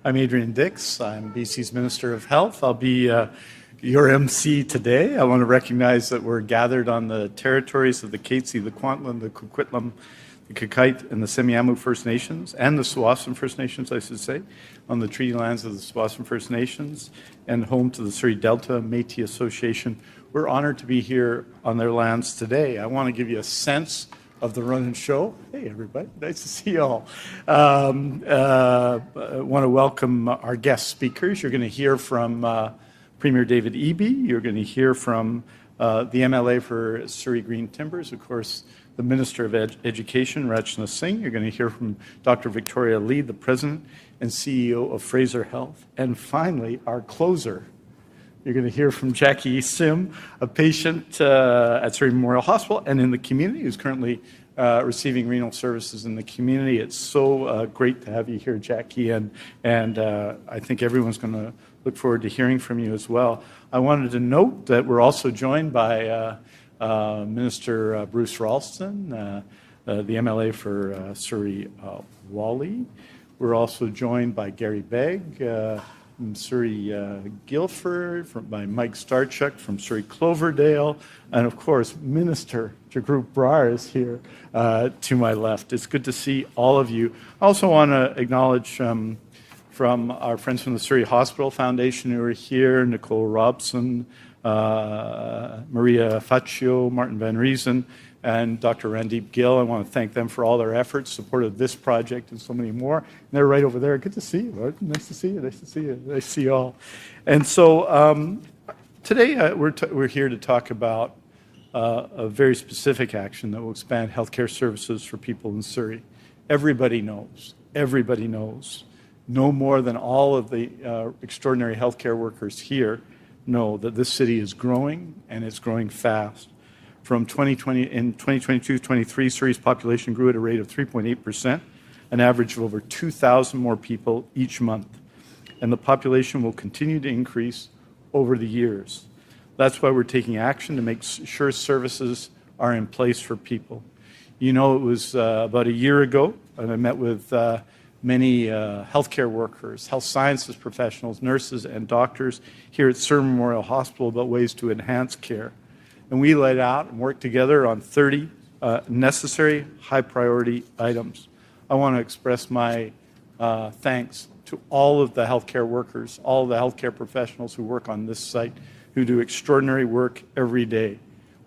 I'm Adrian Dix. I'm BC's Minister of Health. I'll be your MC today. I want to recognize that we're gathered on the territories of the Katzie, the Kwantlen, the Coquitlam, the Kakite, and the Semiahmoo First Nations, and the Tsawwassen First Nations, I should say, on the treaty lands of the Tsawwassen First Nations, and home to the Surrey Delta Métis Association. We're honored to be here on their lands today. I want to give you a sense of the run and show. Hey, everybody. Nice to see you all. I want to welcome our guest speakers. You're going to hear from Premier David Eby. You're going to hear from the MLA for Surrey Green Timbers, of course, the Minister of Education, Rachna Singh. You're going to hear from Dr. Victoria Lee, the President and CEO of Fraser Health. And finally, our closer. You're going to hear from Jackie Sim, a patient at Surrey Memorial Hospital and in the community who's currently receiving renal services in the community. It's so great to have you here, Jackie, and I think everyone's going to look forward to hearing from you as well. I wanted to note that we're also joined by Minister Bruce Ralston, the MLA for Surrey Whalley. We're also joined by Gary Begg, from Surrey Guildford, by Mike Starchuk from Surrey Cloverdale, and of course, Minister Jagrup Brar is here to my left. It's good to see all of you. I also want to acknowledge from our friends from the Surrey Hospital Foundation who are here, Nicole Robson, Maria Faccio, Martin Van Riesen, and Dr. Randeep Gill. I want to thank them for all their efforts, support of this project and so many more. And they're right over there. Good to see you, Martin. Nice to see you. Nice to see you. Nice to see you all. And so today we're here to talk about a very specific action that will expand healthcare services for people in Surrey. Everybody knows, no more than all of the extraordinary healthcare workers here know that this city is growing, and it's growing fast. From 2020, in 2022-23, Surrey's population grew at a rate of 3.8%, an average of over 2,000 more people each month. And the population will continue to increase over the years. That's why we're taking action to make sure services are in place for people. You know, it was about a year ago, and I met with many healthcare workers, health sciences professionals, nurses, and doctors here at Surrey Memorial Hospital about ways to enhance care. And we laid out and worked together on 30 necessary, high-priority items. I want to express my thanks to all of the healthcare workers, all of the healthcare professionals who work on this site, who do extraordinary work every day.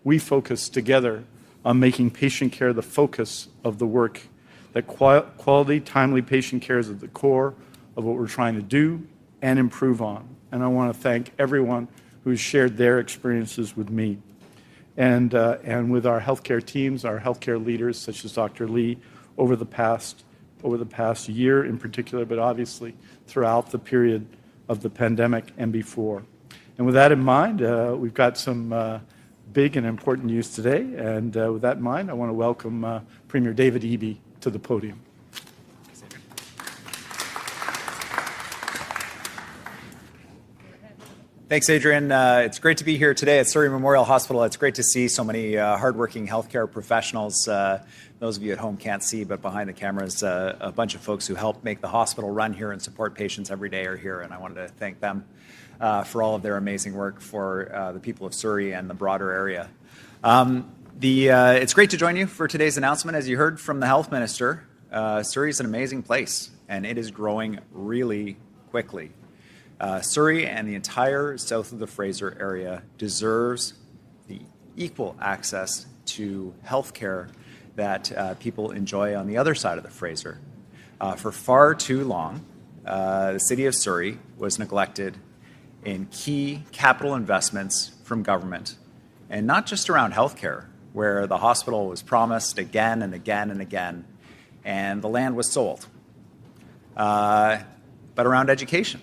We focus together on making patient care the focus of the work. That quality, timely patient care is at the core of what we're trying to do and improve on. And I want to thank everyone who's shared their experiences with me. And with our healthcare teams, our healthcare leaders, such as Dr. Lee, over the past year in particular, but obviously throughout the period of the pandemic and before. And with that in mind, we've got some big and important news today. And with that in mind, I want to welcome Premier David Eby to the podium. Thanks, Adrian. It's great to be here today at Surrey Memorial Hospital. It's great to see so many hardworking healthcare professionals. Those of you at home can't see, but behind the cameras, a bunch of folks who help make the hospital run here and support patients every day are here, and I wanted to thank them for all of their amazing work for the people of Surrey and the broader area. It's great to join you for today's announcement. As you heard from the Health Minister, Surrey is an amazing place, and it is growing really quickly. Surrey and the entire south of the Fraser area deserves the equal access to health care that people enjoy on the other side of the Fraser. For far too long, the City of Surrey was neglected in key capital investments from government, and not just around health care, where the hospital was promised again and again and again, and the land was sold, but around education,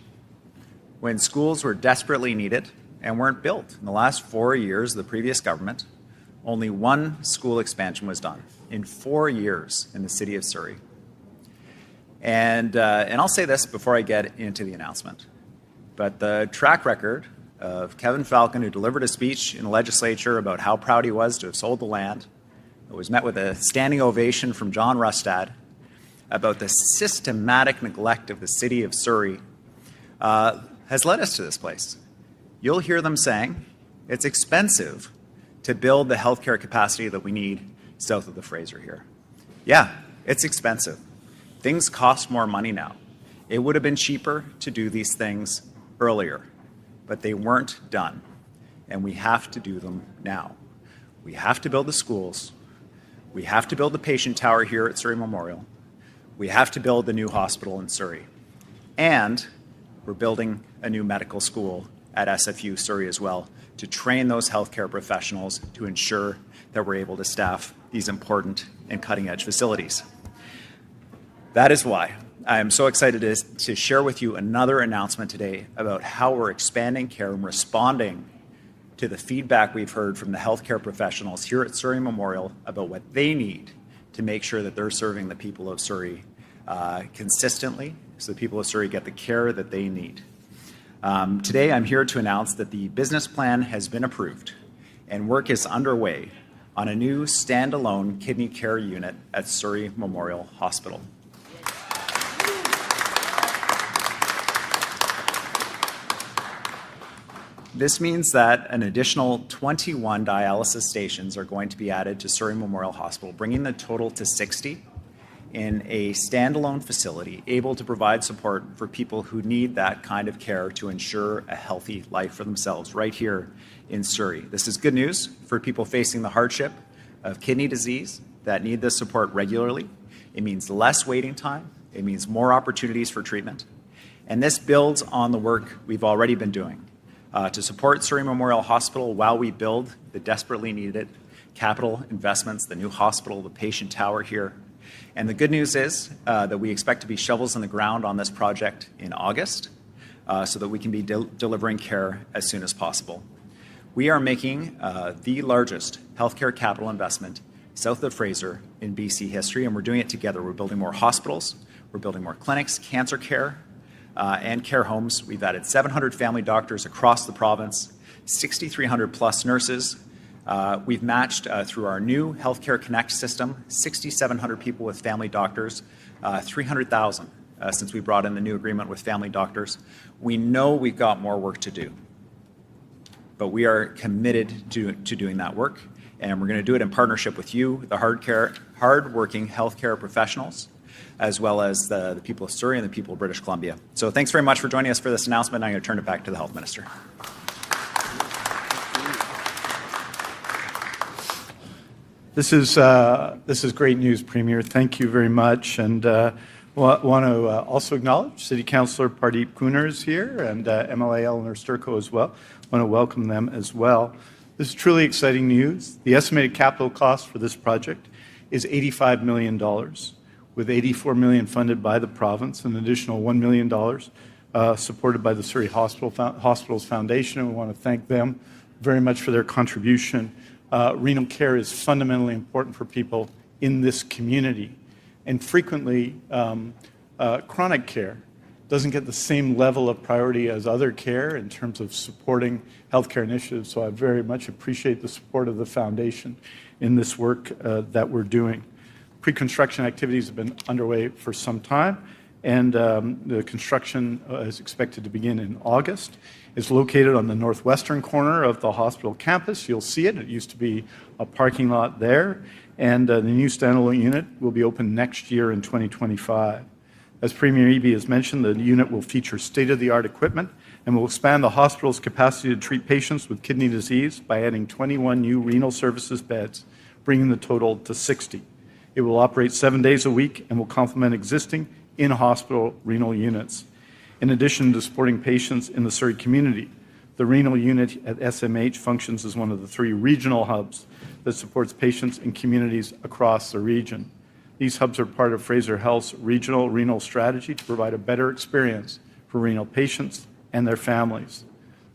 when schools were desperately needed and weren't built. In the last 4 years of the previous government, only one school expansion was done in 4 years in the city of Surrey. And I'll say this before I get into the announcement, but the track record of Kevin Falcon, who delivered a speech in the legislature about how proud he was to have sold the land, it was met with a standing ovation from John Rustad, about the systematic neglect of the city of Surrey has led us to this place. You'll hear them saying it's expensive to build the healthcare capacity that we need south of the Fraser here. Yeah, it's expensive. Things cost more money now. It would have been cheaper to do these things earlier, but they weren't done, and we have to do them now. We have to build the schools. We have to build the patient tower here at Surrey Memorial. We have to build the new hospital in Surrey. And we're building a new medical school at SFU Surrey as well to train those healthcare professionals to ensure that we're able to staff these important and cutting-edge facilities. That is why I am so excited to share with you another announcement today about how we're expanding care and responding to the feedback we've heard from the healthcare professionals here at Surrey Memorial about what they need to make sure that they're serving the people of Surrey consistently so the people of Surrey get the care that they need. Today I'm here to announce that the business plan has been approved and work is underway on a new standalone kidney care unit at Surrey Memorial Hospital. This means that an additional 21 dialysis stations are going to be added to Surrey Memorial Hospital, bringing the total to 60 in a standalone facility able to provide support for people who need that kind of care to ensure a healthy life for themselves right here in Surrey. This is good news for people facing the hardship of kidney disease that need this support regularly. It means less waiting time. It means more opportunities for treatment. And this builds on the work we've already been doing to support Surrey Memorial Hospital while we build the desperately needed capital investments, the new hospital, the patient tower here. And the good news is that we expect to be shovels in the ground on this project in August so that we can be delivering care as soon as possible. We are making the largest healthcare capital investment south of the Fraser in BC history, and we're doing it together. We're building more hospitals, we're building more clinics, cancer care, and care homes. We've added 700 family doctors across the province, 6,300 plus nurses. We've matched through our new Healthcare Connect system, 6,700 people with family doctors, 300,000 since we brought in the new agreement with family doctors. We know we've got more work to do, but we are committed to doing that work, and we're going to do it in partnership with you, the hard-working healthcare professionals, as well as the people of Surrey and the people of British Columbia. So thanks very much for joining us for this announcement. I'm going to turn it back to the Health Minister. This is great news, Premier. Thank you very much. And want to also acknowledge City Councillor Pardeep Kuner is here, and MLA Eleanor Sturco as well. Want to welcome them as well. This is truly exciting news. The estimated capital cost for this project is $85 million, with $84 million funded by the province, an additional $1 million supported by the Surrey Hospitals Foundation. And we want to thank them very much for their contribution. Renal care is fundamentally important for people in this community. And frequently, chronic care doesn't get the same level of priority as other care in terms of supporting healthcare initiatives. So I very much appreciate the support of the foundation in this work that we're doing. Pre-construction activities have been underway for some time, and the construction is expected to begin in August. It's located on the northwestern corner of the hospital campus. You'll see it. It used to be a parking lot there, and the new standalone unit will be open next year in 2025. As Premier Eby has mentioned, the unit will feature state-of-the-art equipment and will expand the hospital's capacity to treat patients with kidney disease by adding 21 new renal services beds, bringing the total to 60. It will operate 7 days a week and will complement existing in-hospital renal units. In addition to supporting patients in the Surrey community, the renal unit at SMH functions as one of the 3 regional hubs that supports patients in communities across the region. These hubs are part of Fraser Health's regional renal strategy to provide a better experience for renal patients and their families.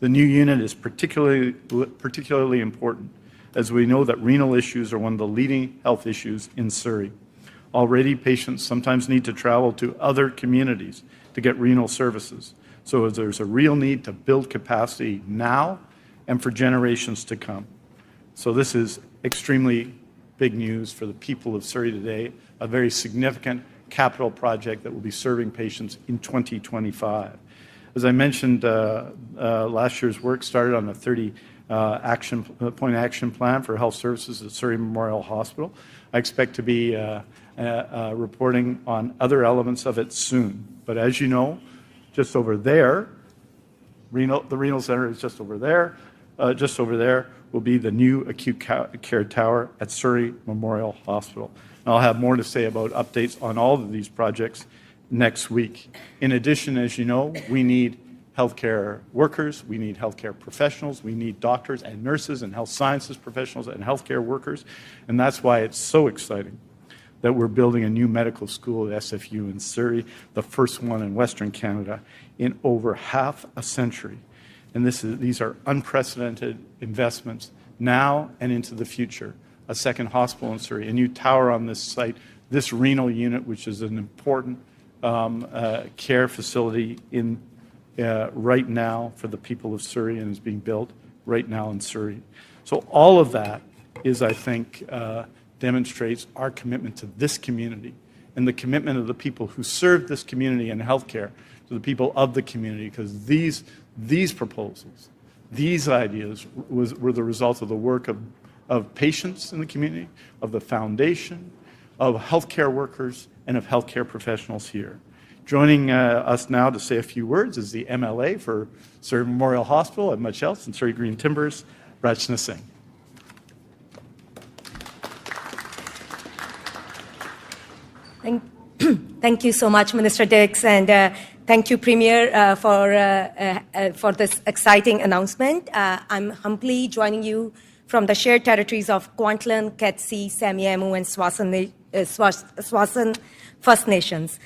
The new unit is particularly important, as we know that renal issues are one of the leading health issues in Surrey. Already, patients sometimes need to travel to other communities to get renal services. So there's a real need to build capacity now and for generations to come. So this is extremely big news for the people of Surrey today, a very significant capital project that will be serving patients in 2025. As I mentioned, last year's work started on a 30-point action plan for health services at Surrey Memorial Hospital. I expect to be reporting on other elements of it soon. But as you know, just over there, the renal center is just over there. Just over there will be the new acute care tower at Surrey Memorial Hospital. And I'll have more to say about updates on all of these projects next week. In addition, as you know, we need healthcare workers, we need healthcare professionals, we need doctors and nurses and health sciences professionals and healthcare workers. And that's why it's so exciting that we're building a new medical school at SFU in Surrey, the first one in Western Canada in over half a century. And these are unprecedented investments now and into the future. A second hospital in Surrey, a new tower on this site, this renal unit, which is an important care facility in right now for the people of Surrey and is being built right now in Surrey. So all of that is, I think, demonstrates our commitment to this community and the commitment of the people who serve this community in healthcare to the people of the community, because these proposals, these ideas were the result of the work of patients in the community, of the foundation, of healthcare workers, and of healthcare professionals here. Joining us now to say a few words is the MLA for Surrey Memorial Hospital and much else, and Surrey Green Timbers, Rachna Singh. Thank you so much, Minister Dix, and thank you, Premier, for this exciting announcement. I'm humbly joining you from the shared territories of Kwantlen, Ketsi, Semiahmoo, and Swasan First Nations.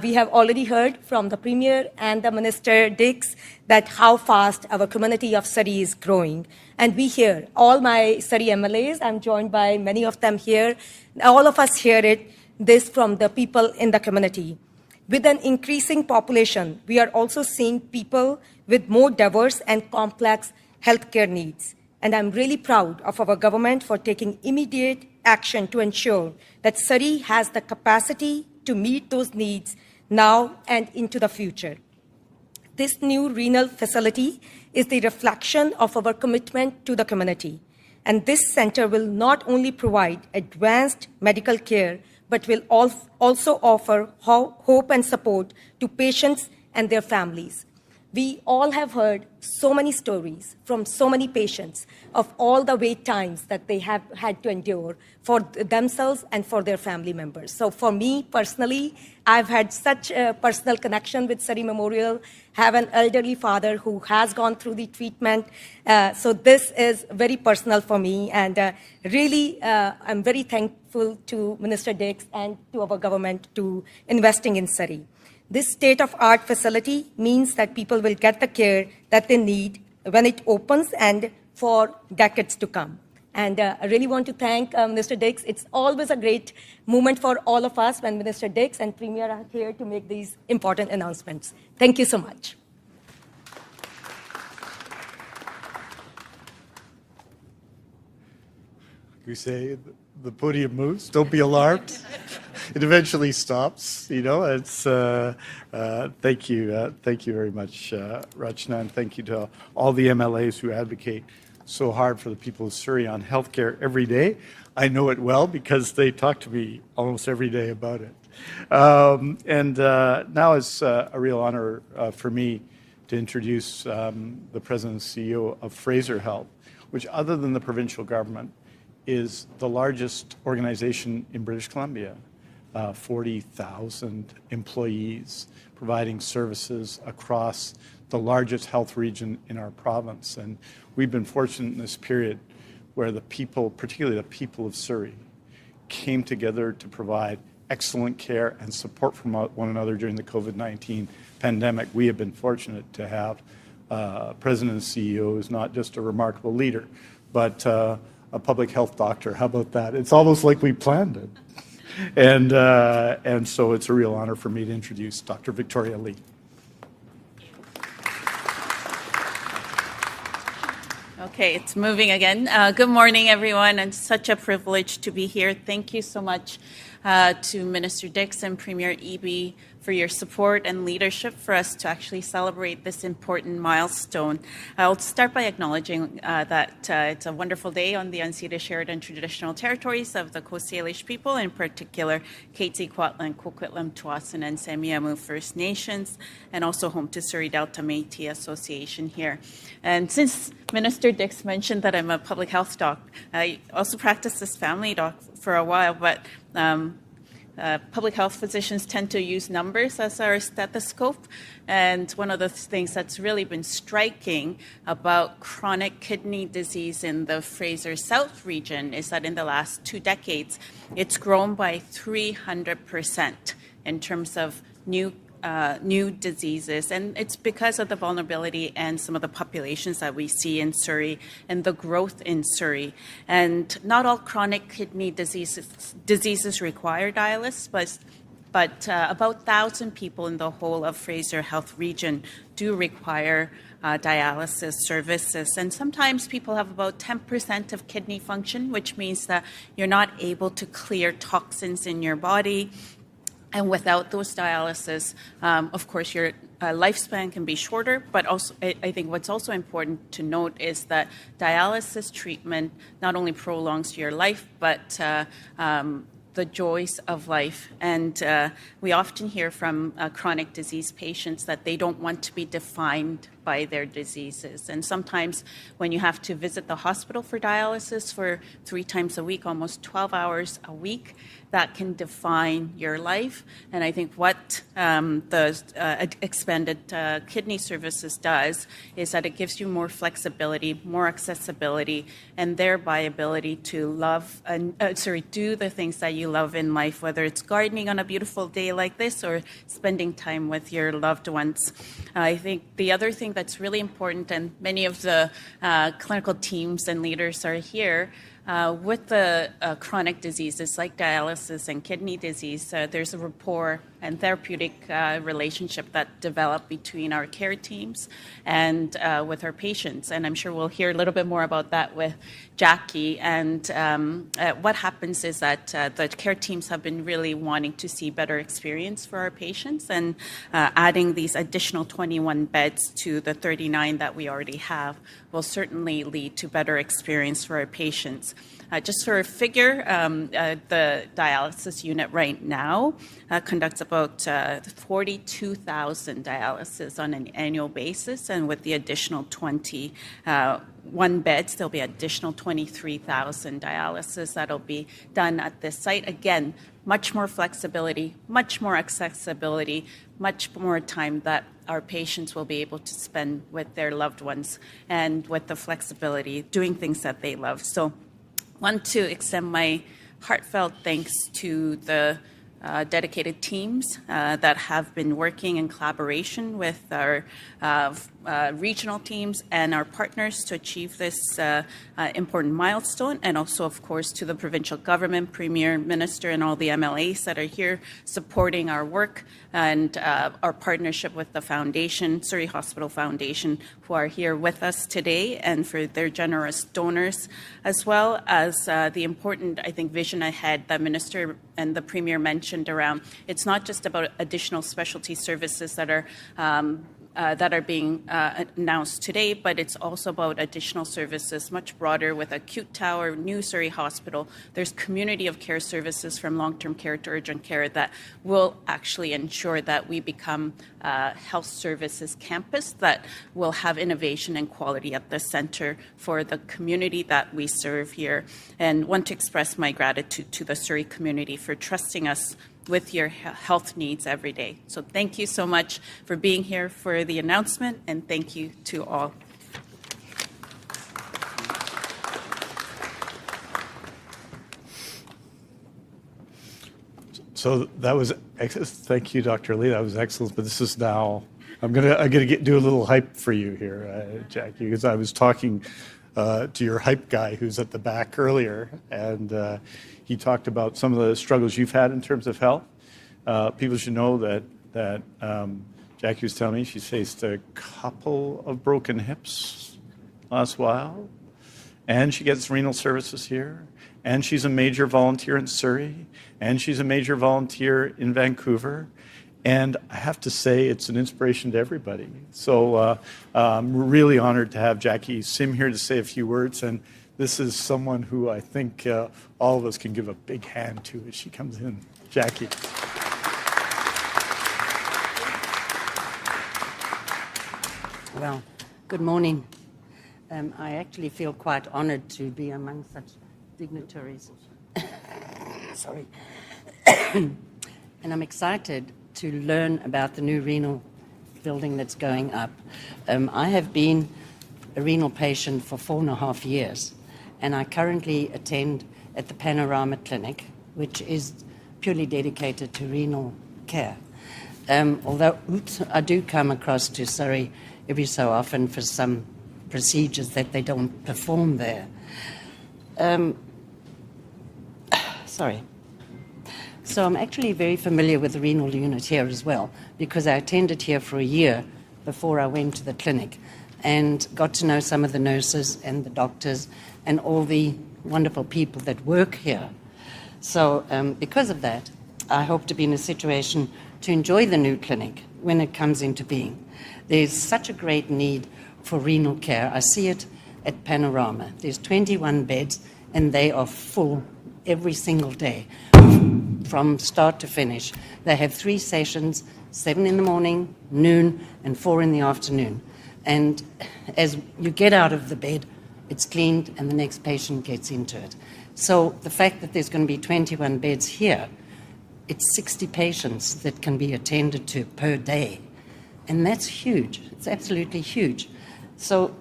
We have already heard from the Premier and the Minister Dix that how fast our community of Surrey is growing. And we hear, all my Surrey MLAs, I'm joined by many of them here, all of us hear this from the people in the community. With an increasing population, we are also seeing people with more diverse and complex healthcare needs. And I'm really proud of our government for taking immediate action to ensure that Surrey has the capacity to meet those needs now and into the future. This new renal facility is the reflection of our commitment to the community. And this center will not only provide advanced medical care, but will also offer hope and support to patients and their families. We all have heard so many stories from so many patients of all the wait times that they have had to endure for themselves and for their family members. So for me personally, I've had such a personal connection with Surrey Memorial, have an elderly father who has gone through the treatment. So this is very personal for me, and really I'm very thankful to Minister Dix and to our government to investing in Surrey. This state-of-art facility means that people will get the care that they need when it opens and for decades to come. And I really want to thank Minister Dix. It's always a great moment for all of us when Minister Dix and Premier are here to make these important announcements. Thank you so much. We say the podium moves, don't be alarmed. It eventually stops, you know. It's thank you very much, Rachna, and thank you to all the MLAs who advocate so hard for the people of Surrey on healthcare every day. I know it well because they talk to me almost every day about it. Now it's a real honor for me to introduce the President and CEO of Fraser Health, which, other than the provincial government, is the largest organization in British Columbia. 40,000 employees providing services across the largest health region in our province. And we've been fortunate in this period where the people, particularly the people of Surrey, came together to provide excellent care and support from one another during the COVID-19 pandemic. We have been fortunate to have President and CEO who's not just a remarkable leader, but a public health doctor. How about that? It's almost like we planned it. And so it's a real honor for me to introduce Dr. Victoria Lee. Okay, it's moving again. Good morning, everyone, and such a privilege to be here. Thank you so much to Minister Dix and Premier Eby for your support and leadership for us to actually celebrate this important milestone. I'll start by acknowledging that it's a wonderful day on the unceded, shared, and traditional territories of the Coast Salish people, in particular Kaiti, Kwantlen, Coquitlam, Tsawwassen, and Semiahmoo First Nations, and also home to Surrey Delta Métis Association here. And since Minister Dix mentioned that I'm a public health doc, I also practiced as family doc for a while, but public health physicians tend to use numbers as our stethoscope. And one of the things that's really been striking about chronic kidney disease in the Fraser South region is that in the last 2 decades, it's grown by 300% in terms of new diseases, and it's because of the vulnerability and some of the populations that we see in Surrey and the growth in Surrey. And not all chronic kidney diseases require dialysis, but about 1,000 people in the whole of Fraser Health region do require dialysis services. And sometimes people have about 10% of kidney function, which means that you're not able to clear toxins in your body. And without those dialysis, of course, your lifespan can be shorter, but also I think what's also important to note is that dialysis treatment not only prolongs your life, but the joys of life. And we often hear from chronic disease patients that they don't want to be defined by their diseases. And sometimes when you have to visit the hospital for dialysis for 3 times a week, almost 12 hours a week, that can define your life. And I think what the expanded kidney services does is that it gives you more flexibility, more accessibility, and thereby ability to love and do the things that you love in life, whether it's gardening on a beautiful day like this or spending time with your loved ones. I think the other thing that's really important, and many of the clinical teams and leaders are here, with the chronic diseases like dialysis and kidney disease, there's a rapport and therapeutic relationship that develop between our care teams and with our patients. And I'm sure we'll hear a little bit more about that with Jackie. And what happens is that the care teams have been really wanting to see better experience for our patients, and adding these additional 21 beds to the 39 that we already have will certainly lead to better experience for our patients. Just for a figure, the dialysis unit right now conducts about 42,000 dialysis on an annual basis, and with the additional 21 beds, there'll be additional 23,000 dialysis that'll be done at this site. Again, much more flexibility, much more accessibility, much more time that our patients will be able to spend with their loved ones, and with the flexibility, doing things that they love. So I want to extend my heartfelt thanks to the dedicated teams that have been working in collaboration with our regional teams and our partners to achieve this important milestone, and also, of course, to the provincial government, Premier, Minister, and all the MLAs that are here supporting our work, and our partnership with the Foundation, Surrey Hospital Foundation, who are here with us today, and for their generous donors, as well as the important, I think, vision ahead that Minister and the Premier mentioned around. It's not just about additional specialty services that are being announced today, but it's also about additional services much broader with acute tower, new Surrey Hospital. There's community of care services from long-term care to urgent care that will actually ensure that we become a health services campus that will have innovation and quality at the center for the community that we serve here. And want to express my gratitude to the Surrey community for trusting us with your health needs every day. So thank you so much for being here for the announcement, and thank you to all. So that was excellent. Thank you, Dr. Lee. That was excellent. But this is now, I'm gonna do a little hype for you here, Jackie, because I was talking to your hype guy who's at the back earlier, and he talked about some of the struggles you've had in terms of health. People should know that Jackie was telling me she's faced a couple of broken hips last while, and she gets renal services here, and she's a major volunteer in Surrey, and she's a major volunteer in Vancouver. And I have to say, it's an inspiration to everybody. So I'm really honored to have Jackie Sim here to say a few words. And this is someone who I think all of us can give a big hand to as she comes in. Jackie. Well, good morning. I actually feel quite honored to be among such dignitaries. Sorry. And I'm excited to learn about the new renal building that's going up. I have been a renal patient for 4.5 years, and I currently attend at the Panorama Clinic, which is purely dedicated to renal care. Although, I do come across to Surrey every so often for some procedures that they don't perform there. Sorry. So I'm actually very familiar with the renal unit here as well, because I attended here for a year before I went to the clinic and got to know some of the nurses and the doctors and all the wonderful people that work here. So because of that, I hope to be in a situation to enjoy the new clinic when it comes into being. There's such a great need for renal care. I see it at Panorama. There's 21 beds, and they are full every single day from start to finish. They have 3 sessions, 7 in the morning, noon, and 4 in the afternoon. And as you get out of the bed, it's cleaned and the next patient gets into it. So the fact that there's going to be 21 beds here, it's 60 patients that can be attended to per day. And that's huge. It's absolutely huge. So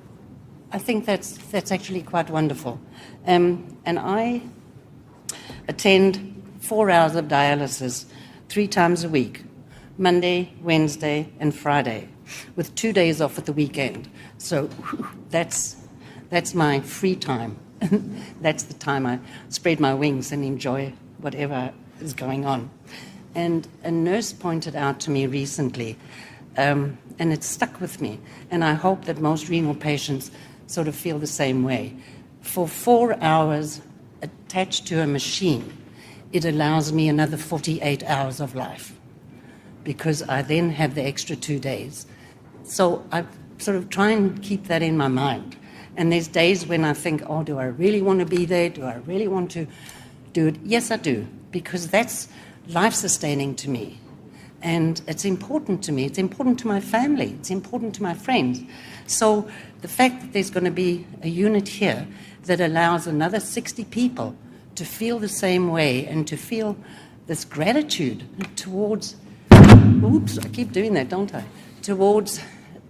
I think that's actually quite wonderful. And I attend 4 hours of dialysis 3 times a week, Monday, Wednesday, and Friday, with 2 days off at the weekend. So that's my free time. That's the time I spread my wings and enjoy whatever is going on. And a nurse pointed out to me recently, and it stuck with me, and I hope that most renal patients sort of feel the same way. For 4 hours attached to a machine, it allows me another 48 hours of life, because I then have the extra 2 days. So I sort of try and keep that in my mind. And there's days when I think, oh, do I really want to be there? Do I really want to do it? Yes, I do, because that's life-sustaining to me. And it's important to me. It's important to my family. It's important to my friends. So the fact that there's going to be a unit here that allows another 60 people to feel the same way and to feel this gratitude towards, oops, I keep doing that, don't I? Towards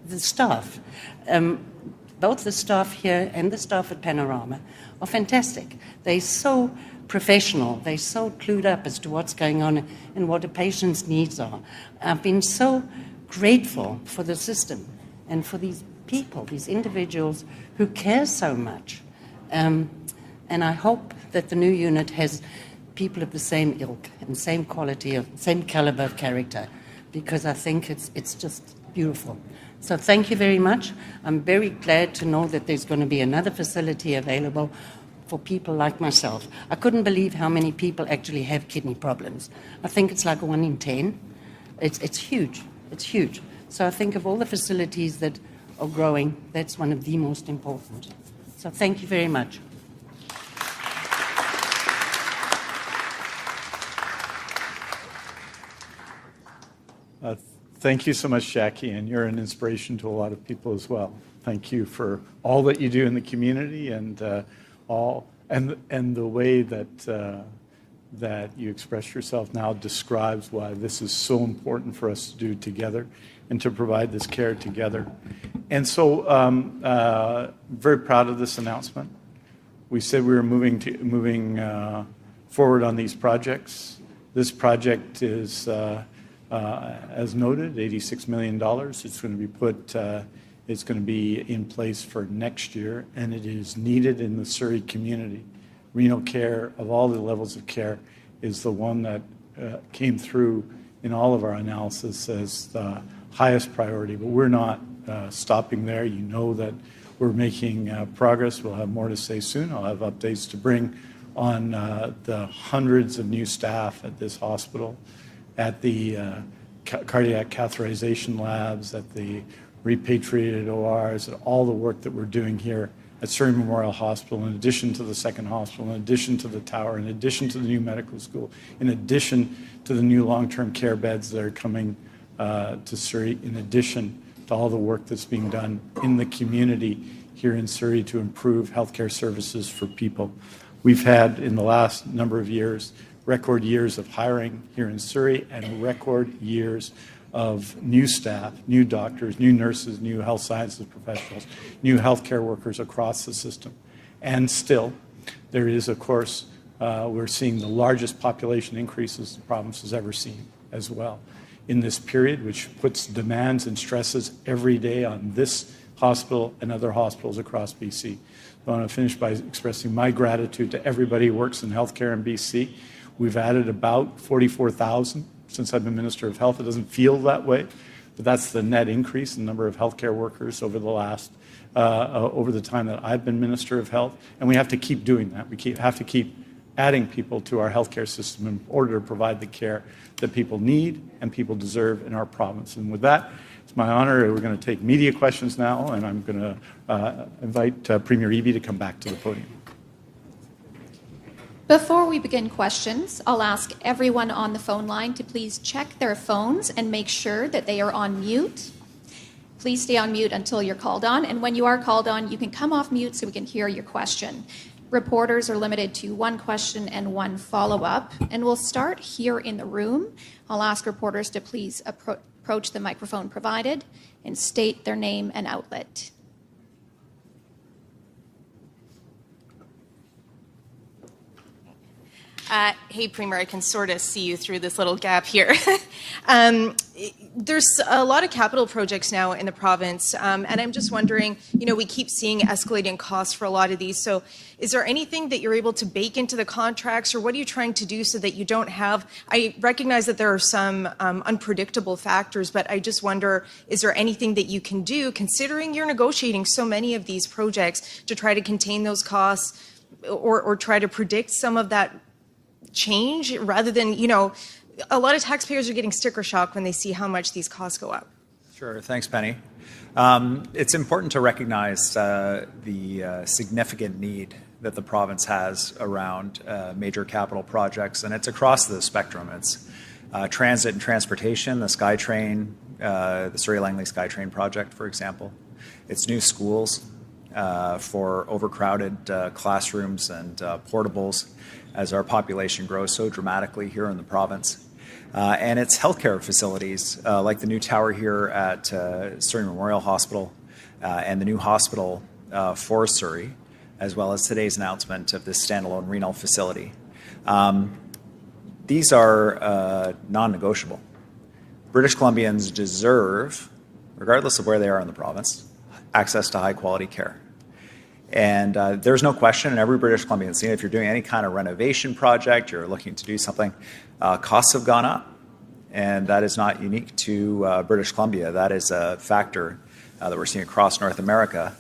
the staff. Both the staff here and the staff at Panorama are fantastic. They're so professional. They're so clued up as to what's going on and what a patient's needs are. I've been so grateful for the system and for these people, these individuals who care so much. And I hope that the new unit has people of the same ilk and same quality, same caliber of character, because I think it's just beautiful. So thank you very much. I'm very glad to know that there's going to be another facility available for people like myself. I couldn't believe how many people actually have kidney problems. I think it's like 1 in 10. It's huge. It's huge. So I think of all the facilities that are growing, that's one of the most important. So thank you very much. Thank you so much, Jackie, and you're an inspiration to a lot of people as well. Thank you for all that you do in the community and the way that that you express yourself now describes why this is so important for us to do together and to provide this care together. And so, very proud of this announcement. We said we were moving forward on these projects. This project is, as noted, $86 million. It's going to be it's going to be in place for next year, and it is needed in the Surrey community. Renal care, of all the levels of care, is the one that came through in all of our analysis as the highest priority. But we're not stopping there. You know that we're making progress. We'll have more to say soon. I'll have updates to bring on the hundreds of new staff at this hospital, at the cardiac catheterization labs, at the repatriated ORs, at all the work that we're doing here at Surrey Memorial Hospital, in addition to the second hospital, in addition to the tower, in addition to the new medical school, in addition to the new long-term care beds that are coming to Surrey, in addition to all the work that's being done in the community here in Surrey to improve healthcare services for people. We've had, in the last number of years, record years of hiring here in Surrey and record years of new staff, new doctors, new nurses, new health sciences professionals, new healthcare workers across the system. And still, there is, of course, we're seeing the largest population increases the province has ever seen as well in this period, which puts demands and stresses every day on this hospital and other hospitals across BC. I want to finish by expressing my gratitude to everybody who works in healthcare in BC. We've added about 44,000 since I've been Minister of Health. It doesn't feel that way, but that's the net increase in the number of healthcare workers over the last, over the time that I've been Minister of Health. And we have to keep doing that. We have to keep adding people to our healthcare system in order to provide the care that people need and people deserve in our province. And with that, it's my honor. We're going to take media questions now, and I'm going to invite Premier Eby to come back to the podium. Before we begin questions, I'll ask everyone on the phone line to please check their phones and make sure that they are on mute. Please stay on mute until you're called on, and when you are called on, you can come off mute so we can hear your question. Reporters are limited to one question and one follow-up, and we'll start here in the room. I'll ask reporters to please approach the microphone provided and state their name and outlet. Hey, Premier, I can sort of see you through this little gap here. There's a lot of capital projects now in the province, and I'm just wondering, we keep seeing escalating costs for a lot of these. So is there anything that you're able to bake into the contracts, or what are you trying to do so that you don't have, I recognize that there are some unpredictable factors, but I just wonder, is there anything that you can do, considering you're negotiating so many of these projects, to try to contain those costs or try to predict some of that change rather than, a lot of taxpayers are getting sticker shock when they see how much these costs go up. Sure. Thanks, Penny. It's important to recognize the significant need that the province has around major capital projects, and it's across the spectrum. It's transit and transportation, the SkyTrain, the Surrey Langley SkyTrain project, for example. It's new schools for overcrowded classrooms and portables as our population grows so dramatically here in the province. And it's healthcare facilities like the new tower here at Surrey Memorial Hospital and the new hospital for Surrey, as well as today's announcement of this standalone renal facility. These are non-negotiable. British Columbians deserve, regardless of where they are in the province, access to high-quality care. And there's no question, and every British Columbian has seen it, if you're doing any kind of renovation project, you're looking to do something, costs have gone up. And that is not unique to British Columbia. That is a factor that we're seeing across North America.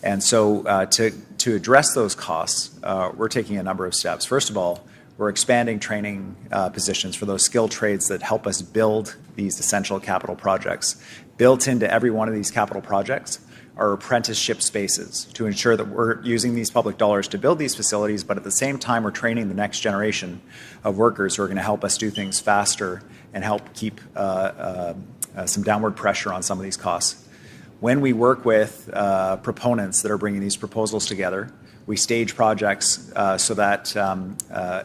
And so to address those costs, we're taking a number of steps. First of all, we're expanding training positions for those skilled trades that help us build these essential capital projects. Built into every one of these capital projects are apprenticeship spaces to ensure that we're using these public dollars to build these facilities, but at the same time we're training the next generation of workers who are going to help us do things faster and help keep some downward pressure on some of these costs. When we work with proponents that are bringing these proposals together, we stage projects so that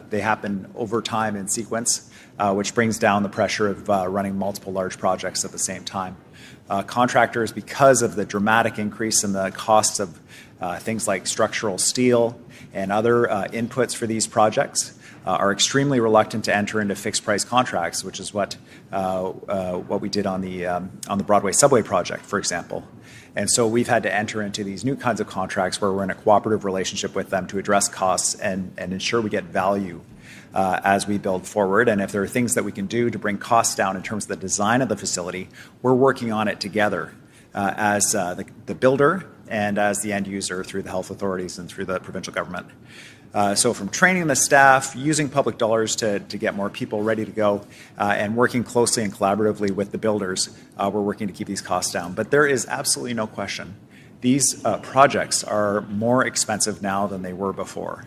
they happen over time in sequence, which brings down the pressure of running multiple large projects at the same time. Contractors, because of the dramatic increase in the costs of things like structural steel and other inputs for these projects, are extremely reluctant to enter into fixed price contracts, which is what we did on the Broadway subway project, for example. And so we've had to enter into these new kinds of contracts where we're in a cooperative relationship with them to address costs and ensure we get value as we build forward. And if there are things that we can do to bring costs down in terms of the design of the facility, we're working on it together as the builder and as the end user through the health authorities and through the provincial government. So from training the staff, using public dollars to get more people ready to go, and working closely and collaboratively with the builders, we're working to keep these costs down. But there is absolutely no question. These projects are more expensive now than they were before.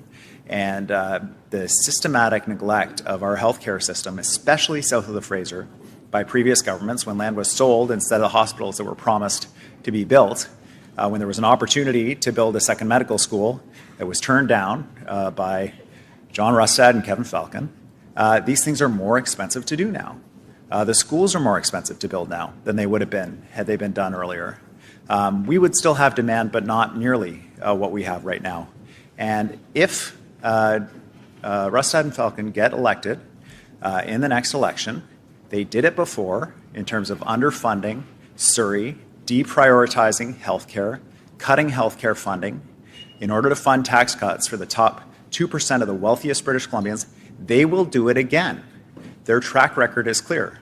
And the systematic neglect of our healthcare system, especially south of the Fraser, by previous governments when land was sold instead of the hospitals that were promised to be built, when there was an opportunity to build a second medical school, it was turned down by John Rustad and Kevin Falcon. These things are more expensive to do now. The schools are more expensive to build now than they would have been had they been done earlier. We would still have demand, but not nearly what we have right now. And if Rustad and Falcon get elected in the next election, they did it before in terms of underfunding Surrey, deprioritizing healthcare, cutting healthcare funding in order to fund tax cuts for the top 2% of the wealthiest British Columbians. They will do it again. Their track record is clear.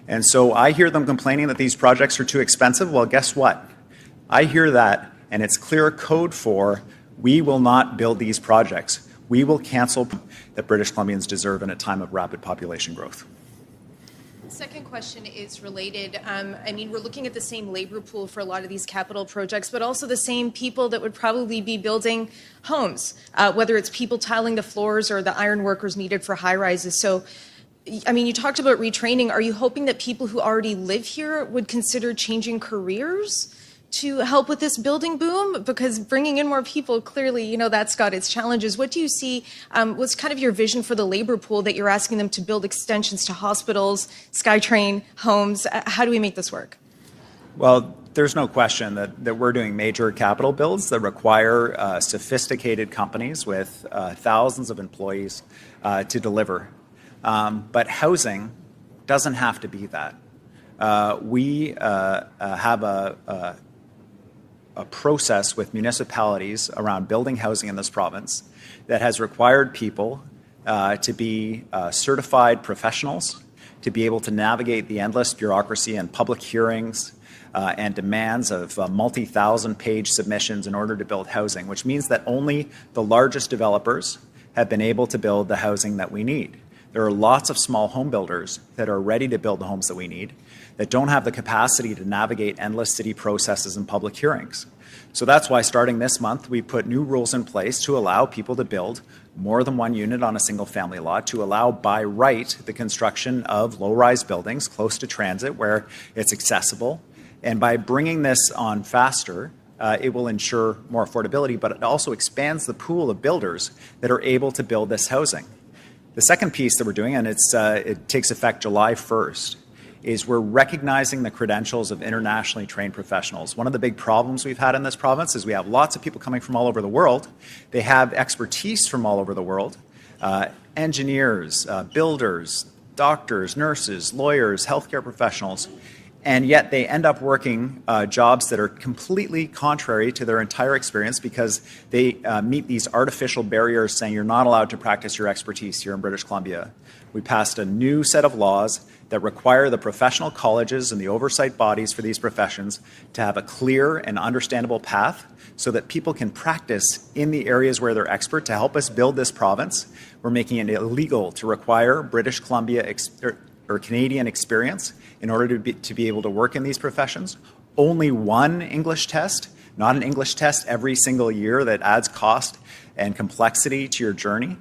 And so I hear them complaining that these projects are too expensive. Well, guess what? I hear that, and it's clear code for we will not build these projects. We will cancel that British Columbians deserve in a time of rapid population growth. Second question is related. I mean, we're looking at the same labor pool for a lot of these capital projects, but also the same people that would probably be building homes, whether it's people tiling the floors or the iron workers needed for high rises. So, I mean, you talked about retraining. Are you hoping that people who already live here would consider changing careers to help with this building boom? Because bringing in more people, clearly, you know, that's got its challenges. What do you see, what's kind of your vision for the labor pool that you're asking them to build extensions to hospitals, SkyTrain, homes? How do we make this work? Well, there's no question that we're doing major capital builds that require sophisticated companies with thousands of employees to deliver. But housing doesn't have to be that. We have a process with municipalities around building housing in this province that has required people to be certified professionals, to be able to navigate the endless bureaucracy and public hearings and demands of multi-thousand-page submissions in order to build housing, which means that only the largest developers have been able to build the housing that we need. There are lots of small home builders that are ready to build the homes that we need that don't have the capacity to navigate endless city processes and public hearings. So that's why starting this month, we put new rules in place to allow people to build more than one unit on a single family lot, to allow by right the construction of low-rise buildings close to transit where it's accessible. And by bringing this on faster, it will ensure more affordability, but it also expands the pool of builders that are able to build this housing. The second piece that we're doing, and it takes effect July 1st, is we're recognizing the credentials of internationally trained professionals. One of the big problems we've had in this province is we have lots of people coming from all over the world. They have expertise from all over the world, engineers, builders, doctors, nurses, lawyers, healthcare professionals, and yet they end up working jobs that are completely contrary to their entire experience because they meet these artificial barriers saying you're not allowed to practice your expertise here in British Columbia. We passed a new set of laws that require the professional colleges and the oversight bodies for these professions to have a clear and understandable path so that people can practice in the areas where they're expert to help us build this province. We're making it illegal to require British Columbia or Canadian experience in order to be able to work in these professions. Only one English test, not an English test every single year that adds cost and complexity to your journey.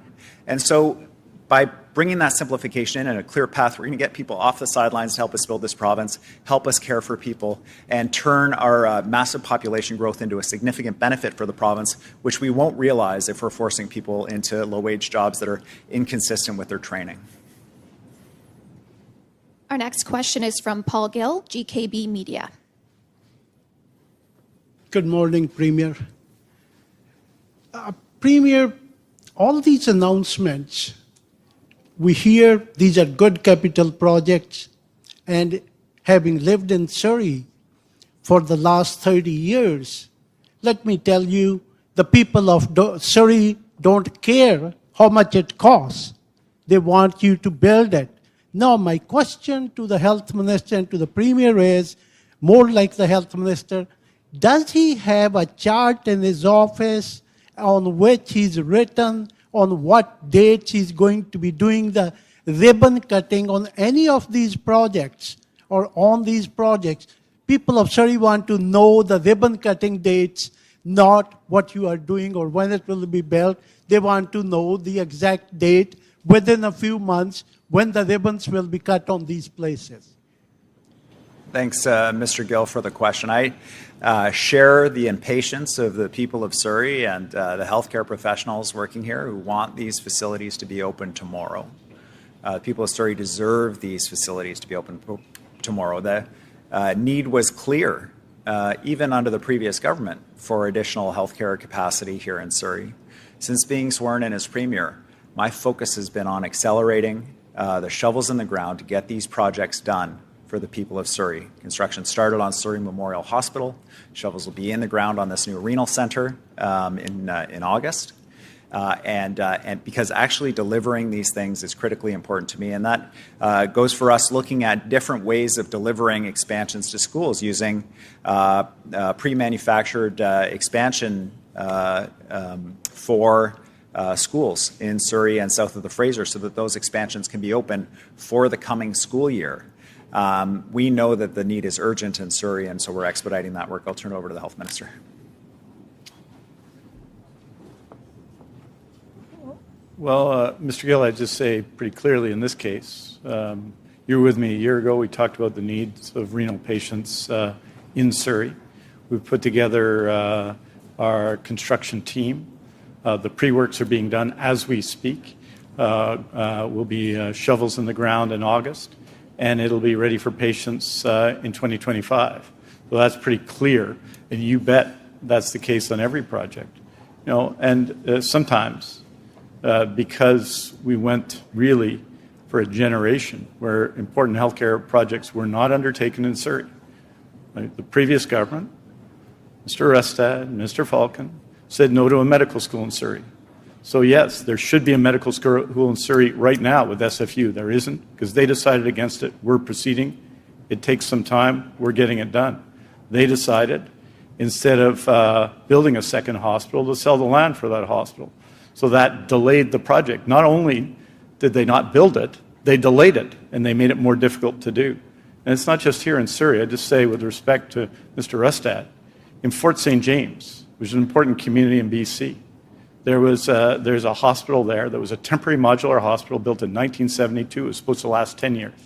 And so by bringing that simplification in and a clear path, we're going to get people off the sidelines to help us build this province, help us care for people, and turn our massive population growth into a significant benefit for the province, which we won't realize if we're forcing people into low-wage jobs that are inconsistent with their training. Our next question is from Paul Gill, GKB Media. Good morning, Premier. Premier, all these announcements, we hear these are good capital projects, and having lived in Surrey for the last 30 years, let me tell you, the people of Surrey don't care how much it costs. They want you to build it. Now, my question to the Health Minister and to the Premier is, more like the Health Minister, does he have a chart in his office on which he's written on what dates he's going to be doing the ribbon cutting on any of these projects or on these projects. People of Surrey want to know the ribbon cutting dates, not what you are doing or when it will be built. They want to know the exact date within a few months when the ribbons will be cut on these places. Thanks, Mr. Gill, for the question. I share the impatience of the people of Surrey and the healthcare professionals working here who want these facilities to be open tomorrow. People of Surrey deserve these facilities to be open tomorrow. The need was clear, even under the previous government, for additional healthcare capacity here in Surrey. Since being sworn in as Premier, my focus has been on accelerating the shovels in the ground to get these projects done for the people of Surrey. Construction started on Surrey Memorial Hospital. Shovels will be in the ground on this new renal center in August. And because actually delivering these things is critically important to me, and that goes for us looking at different ways of delivering expansions to schools using pre-manufactured expansion for schools in Surrey and south of the Fraser so that those expansions can be open for the coming school year. We know that the need is urgent in Surrey, and so we're expediting that work. I'll turn it over to the Health Minister. Well, Mr. Gill, I'd just say pretty clearly in this case, you were with me a year ago. We talked about the needs of renal patients in Surrey. We've put together our construction team. The pre-works are being done as we speak. Will be shovels in the ground in August, and it'll be ready for patients in 2025. So that's pretty clear, and you bet that's the case on every project. You know, and sometimes because we went really for a generation where important healthcare projects were not undertaken in Surrey. Right? The previous government, Mr. Restad, Mr. Falcon, said no to a medical school in Surrey. So yes, there should be a medical school in Surrey right now with SFU. There isn't because they decided against it. We're proceeding. It takes some time. We're getting it done. They decided instead of building a second hospital to sell the land for that hospital. So that delayed the project. Not only did they not build it, they delayed it and they made it more difficult to do. And it's not just here in Surrey. I just say with respect to Mr. Restad, in Fort St. James, which is an important community in BC, there's a hospital there that was a temporary modular hospital built in 1972. It was supposed to last 10 years.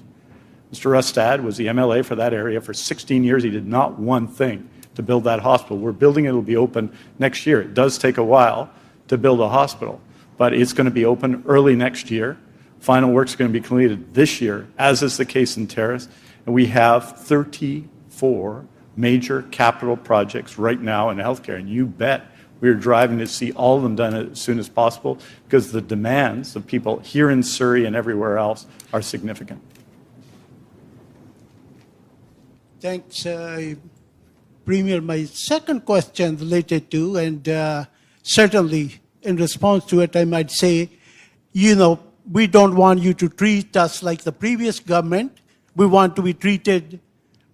Mr. Restad was the MLA for that area for 16 years. He did not one thing to build that hospital. We're building it. It'll be open next year. It does take a while to build a hospital, but it's going to be open early next year. Final work's going to be completed this year, as is the case in Terrace. And we have 34 major capital projects right now in healthcare. And you bet we're driving to see all of them done as soon as possible because the demands of people here in Surrey and everywhere else are significant. Thanks, Premier. My second question related to, and certainly in response to it, I might say, you know, we don't want you to treat us like the previous government. We want to be treated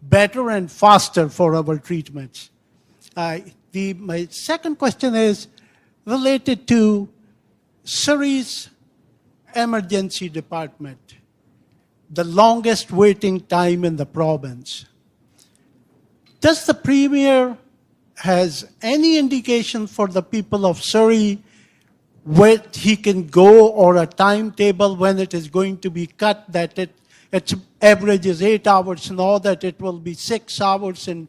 better and faster for our treatments. My second question is related to Surrey's emergency department, the longest waiting time in the province. Does the Premier has any indication for the people of Surrey where he can go or a timetable when it is going to be cut, that its average is 8 hours now, that it will be 6 hours in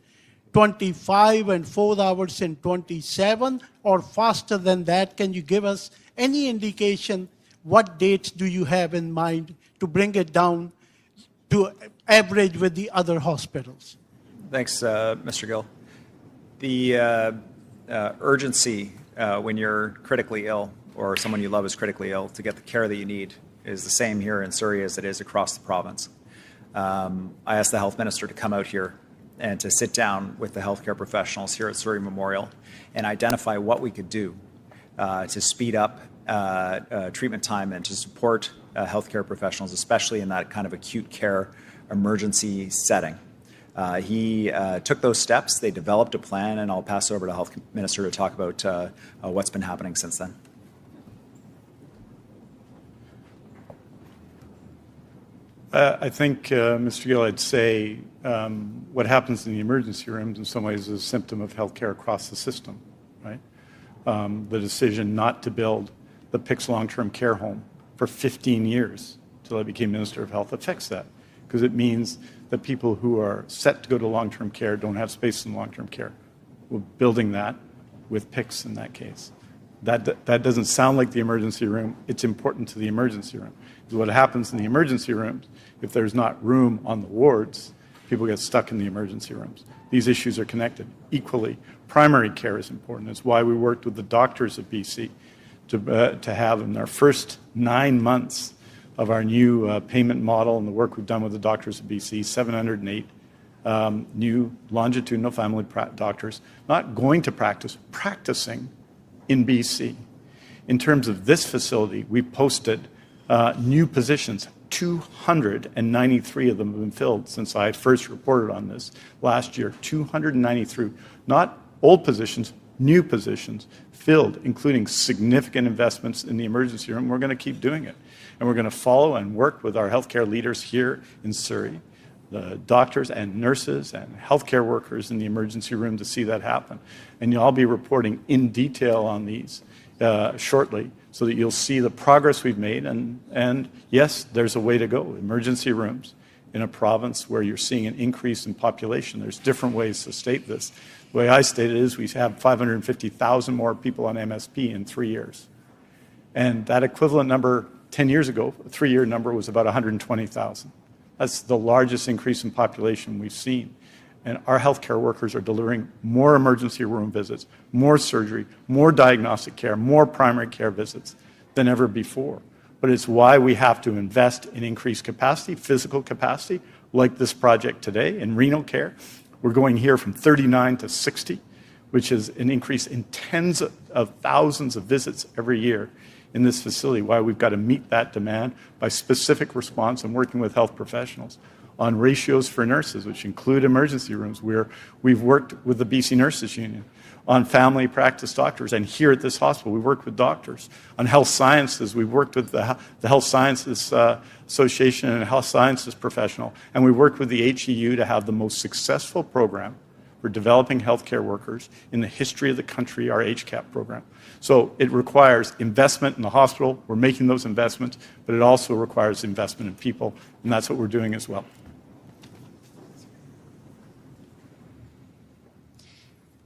25 and 4 hours in 27 or faster than that? Can you give us any indication? What dates do you have in mind to bring it down to average with the other hospitals? Thanks, Mr. Gill. The urgency when you're critically ill or someone you love is critically ill to get the care that you need is the same here in Surrey as it is across the province. I asked the Health Minister to come out here and to sit down with the healthcare professionals here at Surrey Memorial and identify what we could do to speed up treatment time and to support healthcare professionals, especially in that kind of acute care emergency setting. He took those steps, they developed a plan, and I'll pass it over to the Health Minister to talk about what's been happening since then. I think, Mr. Gill, I'd say what happens in the emergency rooms in some ways is a symptom of healthcare across the system, right? The decision not to build the PICS long-term care home for 15 years until I became Minister of Health affects that, because it means that people who are set to go to long-term care don't have space in long-term care. We're building that with PICS in that case. That doesn't sound like the emergency room. It's important to the emergency room. Because what happens in the emergency rooms, if there's not room on the wards, people get stuck in the emergency rooms. These issues are connected equally. Primary care is important. It's why we worked with the doctors of BC to have in our first 9 months of our new payment model and the work we've done with the doctors of BC, 708 new longitudinal family doctors, not going to practice, practicing in BC. In terms of this facility, we posted new positions. 293 of them have been filled since I first reported on this last year. 293, not old positions, new positions filled, including significant investments in the emergency room. We're going to keep doing it. And we're going to follow and work with our healthcare leaders here in Surrey, the doctors and nurses and healthcare workers in the emergency room to see that happen. And I'll be reporting in detail on these shortly so that you'll see the progress we've made. And yes, there's a way to go. Emergency rooms in a province where you're seeing an increase in population. There's different ways to state this. The way I state it is we have 550,000 more people on MSP in 3 years. And that equivalent number 10 years ago, a 3-year number, was about 120,000. That's the largest increase in population we've seen. And our healthcare workers are delivering more emergency room visits, more surgery, more diagnostic care, more primary care visits than ever before. But it's why we have to invest in increased capacity, physical capacity, like this project today in renal care. We're going here from 39 to 60, which is an increase in tens of thousands of visits every year in this facility, why we've got to meet that demand by specific response and working with health professionals on ratios for nurses, which include emergency rooms, where we've worked with the BC Nurses Union on family practice doctors. And here at this hospital, we worked with doctors. On health sciences, we've worked with the Health Sciences Association and a health sciences professional. And we worked with the HEU to have the most successful program for developing healthcare workers in the history of the country, our HCAP program. So it requires investment in the hospital. We're making those investments, but it also requires investment in people, and that's what we're doing as well.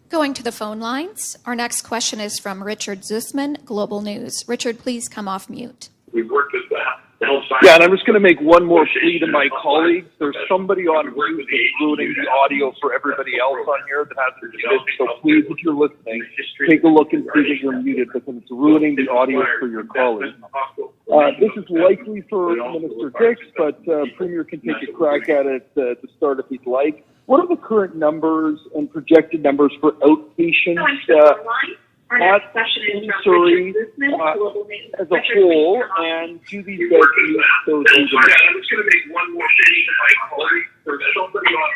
Going to the phone lines, our next question is from Richard Zussman, Global News. Richard, please come off mute. We've worked with the health science. Yeah, and I'm just going to make one more plea to my colleagues. There's somebody on mute that's ruining the audio for everybody else on here that hasn't muted. So please, if you're listening, take a look and see that you're muted because it's ruining the audio for your colleagues. This is likely for Minister Dix, but Premier can take a crack at it to start if he'd like. What are the current numbers and projected numbers for outpatients at Surrey as a whole, and do these guys meet those needs? I'm just going to make one more thing to my colleague. There's somebody on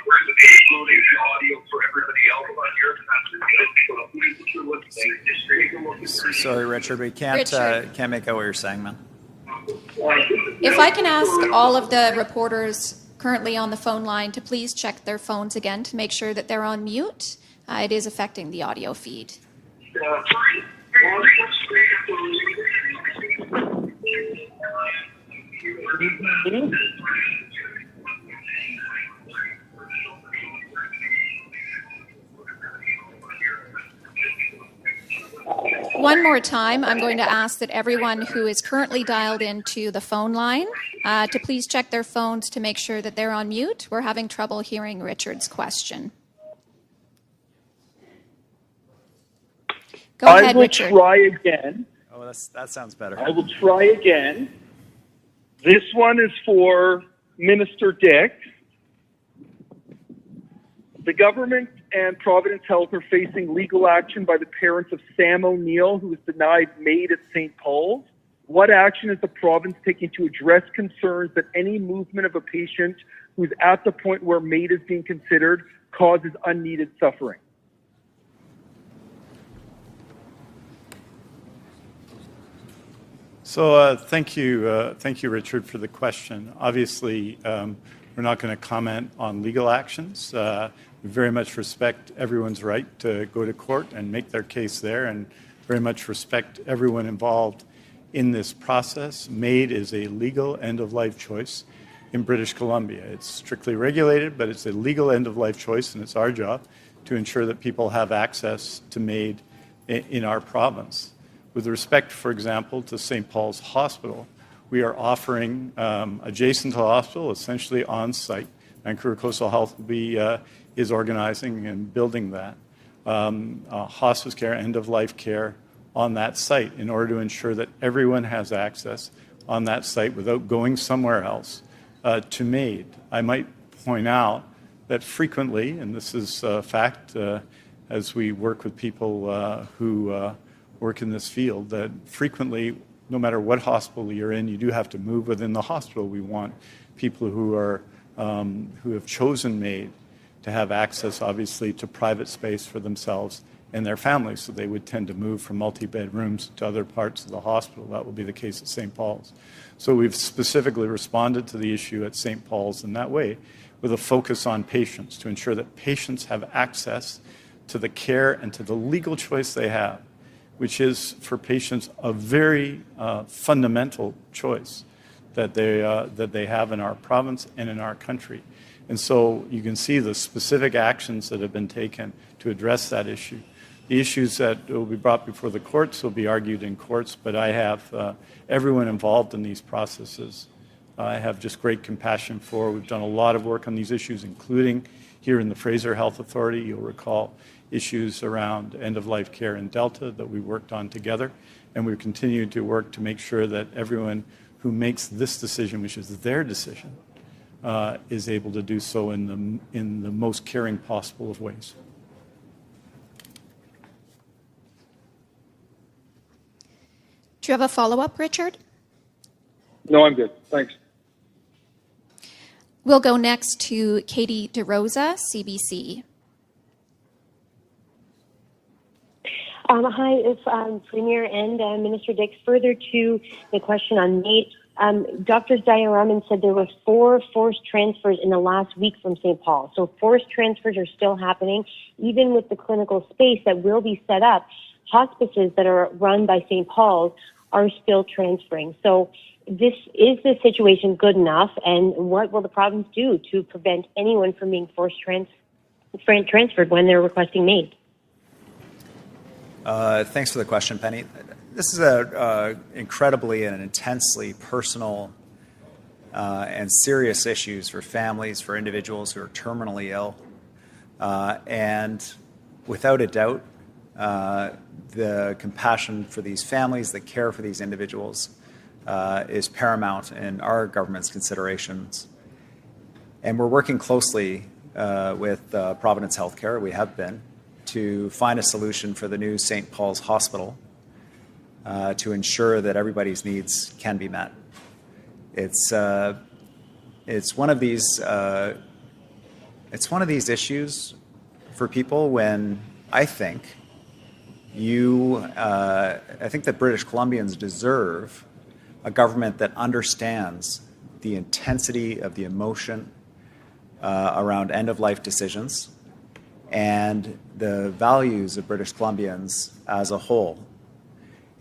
ruining the audio for everybody else on here. Sorry, Richard, we can't make out what you're saying, man. If I can ask all of the reporters currently on the phone line to please check their phones again to make sure that they're on mute. It is affecting the audio feed. One more time, I'm going to ask that everyone who is currently dialed into the phone line to please check their phones to make sure that they're on mute. We're having trouble hearing Richard's question. Go ahead, Richard. I will try again. Oh, that sounds better. I will try again. This one is for Minister Dix. The government and Providence Health are facing legal action by the parents of Sam O'Neill, who was denied MAID at St. Paul's. What action is the province taking to address concerns that any movement of a patient who's at the point where MAID is being considered causes unneeded suffering? So thank you, Richard, for the question. Obviously, we're not going to comment on legal actions. We very much respect everyone's right to go to court and make their case there, and very much respect everyone involved in this process. MAID is a legal end-of-life choice in British Columbia. It's strictly regulated, but it's a legal end-of-life choice, and it's our job to ensure that people have access to MAID in our province. With respect, for example, to St. Paul's Hospital, we are offering adjacent to the hospital, essentially on site. Vancouver Coastal Health is organizing and building that hospice care, end-of-life care on that site in order to ensure that everyone has access on that site without going somewhere else to MAID. I might point out that frequently, and this is a fact as we work with people who work in this field, that frequently, no matter what hospital you're in, you do have to move within the hospital. We want people who have chosen MAID to have access, obviously, to private space for themselves and their families, so they would tend to move from multi-bed rooms to other parts of the hospital. That will be the case at St. Paul's. So we've specifically responded to the issue at St. Paul's in that way, with a focus on patients, to ensure that patients have access to the care and to the legal choice they have, which is for patients a very fundamental choice that they have in our province and in our country. And so you can see the specific actions that have been taken to address that issue. The issues that will be brought before the courts will be argued in courts, but I have everyone involved in these processes. I have just great compassion for. We've done a lot of work on these issues, including here in the Fraser Health Authority. You'll recall issues around end-of-life care in Delta that we worked on together, and we've continued to work to make sure that everyone who makes this decision, which is their decision, is able to do so in the most caring possible of ways. Do you have a follow-up, Richard? No, I'm good. Thanks. We'll go next to Katie DeRosa, CBC. Hi, if Premier and Minister Dix, further to the question on MAID, Dr. Dayaraman said there were 4 forced transfers in the last week from St. Paul. So forced transfers are still happening, even with the clinical space that will be set up. Hospices that are run by St. Paul's are still transferring. So is this situation good enough, and what will the province do to prevent anyone from being forced transferred when they're requesting MAID? Thanks for the question, Penny. This is an incredibly and intensely personal and serious issues for families, for individuals who are terminally ill. And without a doubt, the compassion for these families, the care for these individuals is paramount in our government's considerations. And we're working closely with Providence Healthcare, we have been, to find a solution for the new St. Paul's Hospital to ensure that everybody's needs can be met. It's one of these issues for people when I think that British Columbians deserve a government that understands the intensity of the emotion around end-of-life decisions and the values of British Columbians as a whole.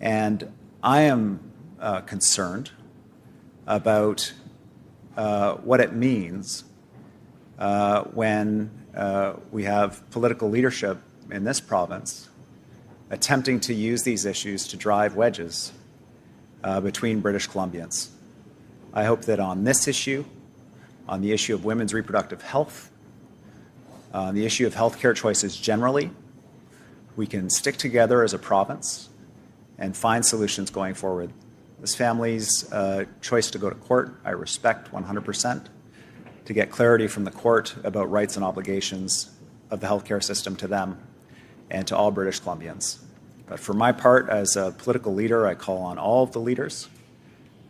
And I am concerned about what it means when we have political leadership in this province attempting to use these issues to drive wedges between British Columbians. I hope that on this issue, on the issue of women's reproductive health, on the issue of healthcare choices generally, we can stick together as a province and find solutions going forward. This family's choice to go to court, I respect 100%, to get clarity from the court about rights and obligations of the healthcare system to them and to all British Columbians. But for my part, as a political leader, I call on all of the leaders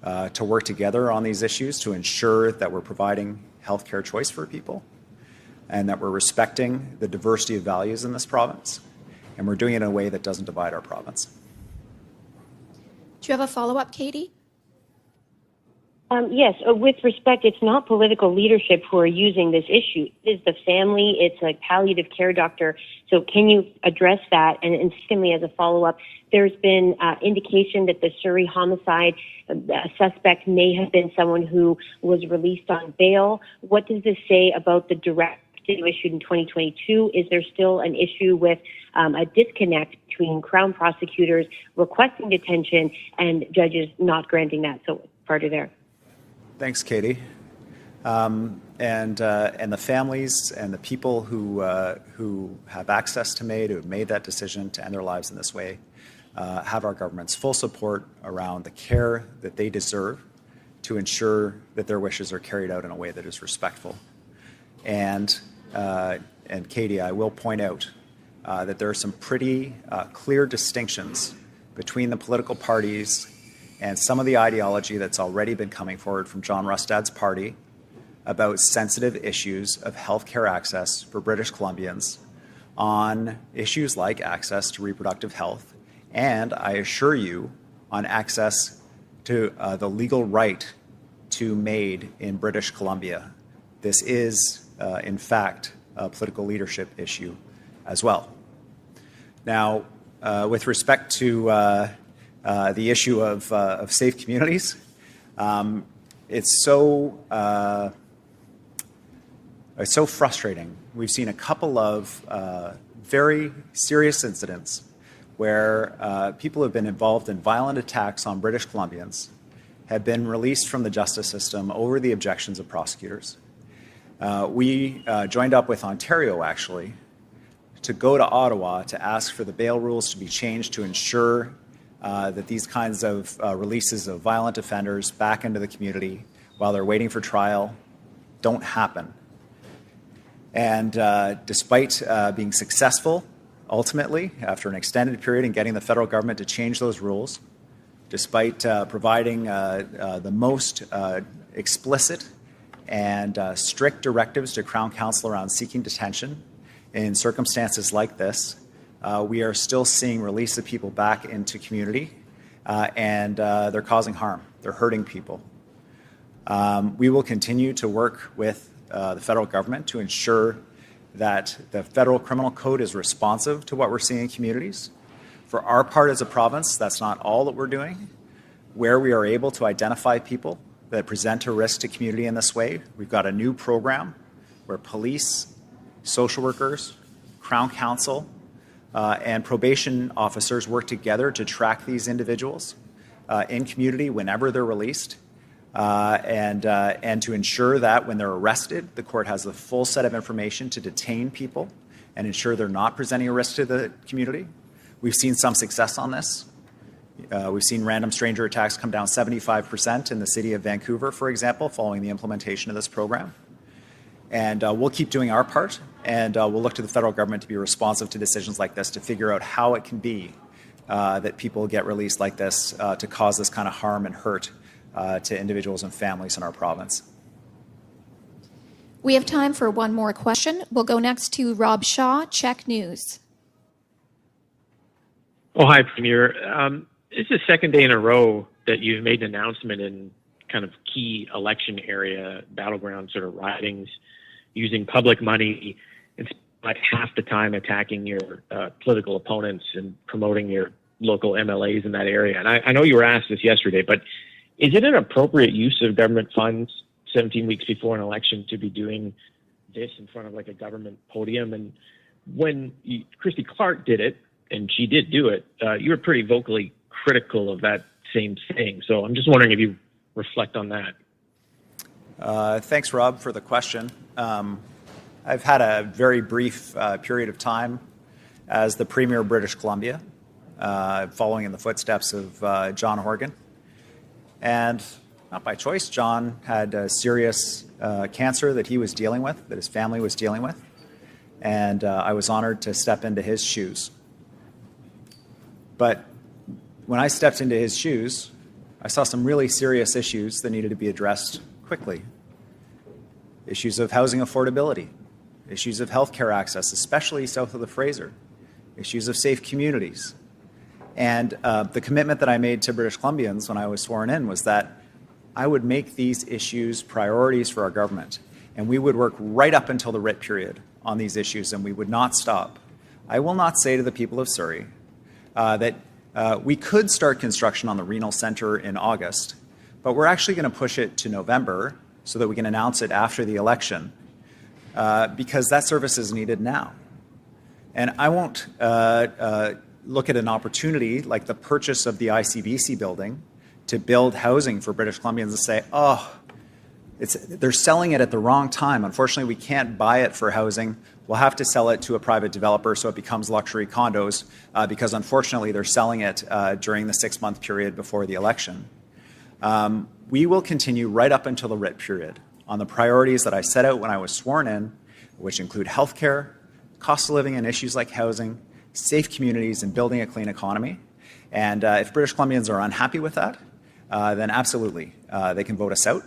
to work together on these issues to ensure that we're providing healthcare choice for people and that we're respecting the diversity of values in this province, and we're doing it in a way that doesn't divide our province. Do you have a follow-up, Katie? Yes, with respect, it's not political leadership who are using this issue. It is the family. It's a palliative care doctor. So can you address that? And secondly, as a follow-up, there's been indication that the Surrey homicide suspect may have been someone who was released on bail. What does this say about the directive issued in 2022? Is there still an issue with a disconnect between Crown prosecutors requesting detention and judges not granting that? So part of there. Thanks, Katie. And the families and the people who have access to MAID, who have made that decision to end their lives in this way, have our government's full support around the care that they deserve to ensure that their wishes are carried out in a way that is respectful. And Katie, I will point out that there are some pretty clear distinctions between the political parties and some of the ideology that's already been coming forward from John Rustad's party about sensitive issues of healthcare access for British Columbians on issues like access to reproductive health, and I assure you, on access to the legal right to MAID in British Columbia. This is, in fact, a political leadership issue as well. Now, with respect to the issue of safe communities, it's so frustrating. We've seen a couple of very serious incidents where people have been involved in violent attacks on British Columbians, have been released from the justice system over the objections of prosecutors. We joined up with Ontario, actually, to go to Ottawa to ask for the bail rules to be changed to ensure that these kinds of releases of violent offenders back into the community while they're waiting for trial don't happen. And despite being successful, ultimately, after an extended period in getting the federal government to change those rules, despite providing the most explicit and strict directives to Crown Counsel around seeking detention in circumstances like this, we are still seeing release of people back into community, and they're causing harm. They're hurting people. We will continue to work with the federal government to ensure that the federal criminal code is responsive to what we're seeing in communities. For our part as a province, that's not all that we're doing. Where we are able to identify people that present a risk to community in this way, we've got a new program where police, social workers, Crown Counsel, and probation officers work together to track these individuals in community whenever they're released, and to ensure that when they're arrested, the court has the full set of information to detain people and ensure they're not presenting a risk to the community. We've seen some success on this. We've seen random stranger attacks come down 75% in the city of Vancouver, for example, following the implementation of this program. And we'll keep doing our part, and we'll look to the federal government to be responsive to decisions like this, to figure out how it can be that people get released like this to cause this kind of harm and hurt to individuals and families in our province. We have time for one more question. We'll go next to Rob Shaw, Check News. Oh, hi, Premier. This is the second day in a row that you've made an announcement in kind of key election area, battleground sort of ridings, using public money and like half the time attacking your political opponents and promoting your local MLAs in that area. And I know you were asked this yesterday, but is it an appropriate use of government funds 17 weeks before an election to be doing this in front of like a government podium? And when Christy Clark did it, and she did do it, you were pretty vocally critical of that same thing. So I'm just wondering if you reflect on that. Thanks, Rob, for the question. I've had a very brief period of time as the Premier of British Columbia, following in the footsteps of John Horgan. And not by choice, John had a serious cancer that he was dealing with, that his family was dealing with. And I was honored to step into his shoes. But when I stepped into his shoes, I saw some really serious issues that needed to be addressed quickly. Issues of housing affordability, issues of healthcare access, especially south of the Fraser, issues of safe communities. And the commitment that I made to British Columbians when I was sworn in was that I would make these issues priorities for our government. And we would work right up until the writ period on these issues, and we would not stop. I will not say to the people of Surrey that we could start construction on the renal centre in August, but we're actually going to push it to November so that we can announce it after the election, because that service is needed now. And I won't look at an opportunity like the purchase of the ICBC building to build housing for British Columbians and say, oh, they're selling it at the wrong time. Unfortunately, we can't buy it for housing. We'll have to sell it to a private developer so it becomes luxury condos because unfortunately they're selling it during the 6-month period before the election. We will continue right up until the writ period on the priorities that I set out when I was sworn in, which include healthcare, cost of living and issues like housing, safe communities, and building a clean economy. And if British Columbians are unhappy with that, then absolutely, they can vote us out.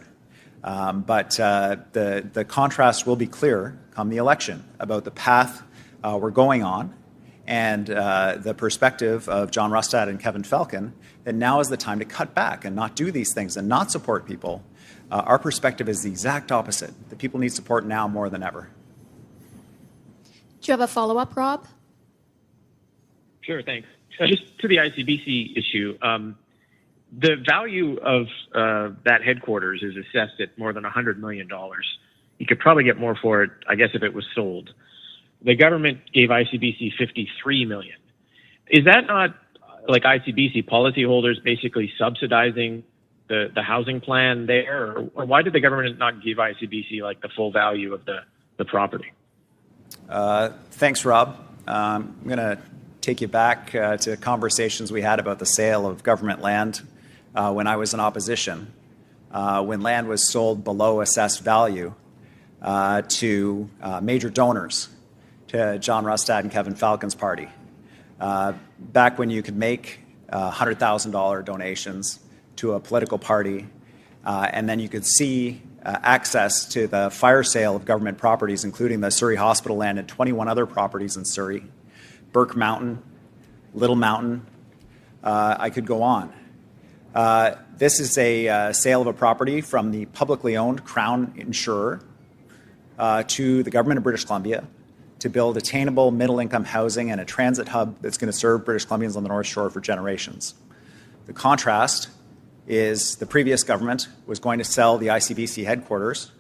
But the contrast will be clear come the election about the path we're going on and the perspective of John Rustad and Kevin Falcon that now is the time to cut back and not do these things and not support people. Our perspective is the exact opposite. The people need support now more than ever. Do you have a follow-up, Rob? Sure, thanks. Just to the ICBC issue, the value of that headquarters is assessed at more than $100 million. You could probably get more for it, I guess, if it was sold. The government gave ICBC $53 million. Is that not like ICBC policyholders basically subsidizing the housing plan there? Or why did the government not give ICBC like the full value of the property? Thanks, Rob. I'm going to take you back to conversations we had about the sale of government land when I was in opposition, when land was sold below assessed value to major donors, to John Rustad and Kevin Falcon's party. Back when you could make $100,000 donations to a political party, and then you could see access to the fire sale of government properties, including the Surrey Hospital land and 21 other properties in Surrey, Burke Mountain, Little Mountain, I could go on. This is a sale of a property from the publicly owned Crown insurer to the government of British Columbia to build attainable middle-income housing and a transit hub that's going to serve British Columbians on the North Shore for generations. The contrast is the previous government was going to sell the ICBC headquarters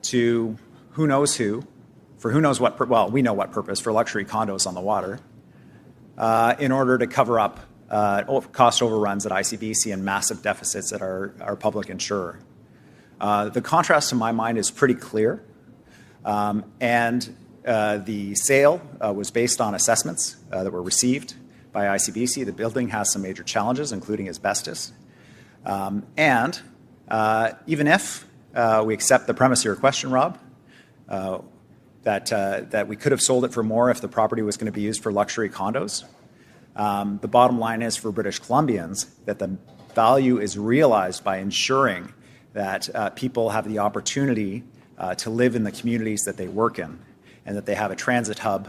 to who knows who, for who knows what, well, we know what purpose, for luxury condos on the water, in order to cover up cost overruns at ICBC and massive deficits at our public insurer. The contrast, to my mind, is pretty clear. And the sale was based on assessments that were received by ICBC. The building has some major challenges, including asbestos. And even if we accept the premise of your question, Rob, that we could have sold it for more if the property was going to be used for luxury condos, the bottom line is for British Columbians that the value is realized by ensuring that people have the opportunity to live in the communities that they work in, and that they have a transit hub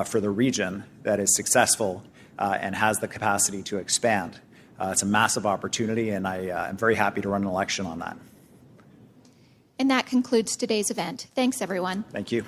for the region that is successful and has the capacity to expand. It's a massive opportunity, and I'm very happy to run an election on that. And that concludes today's event. Thanks, everyone. Thank you.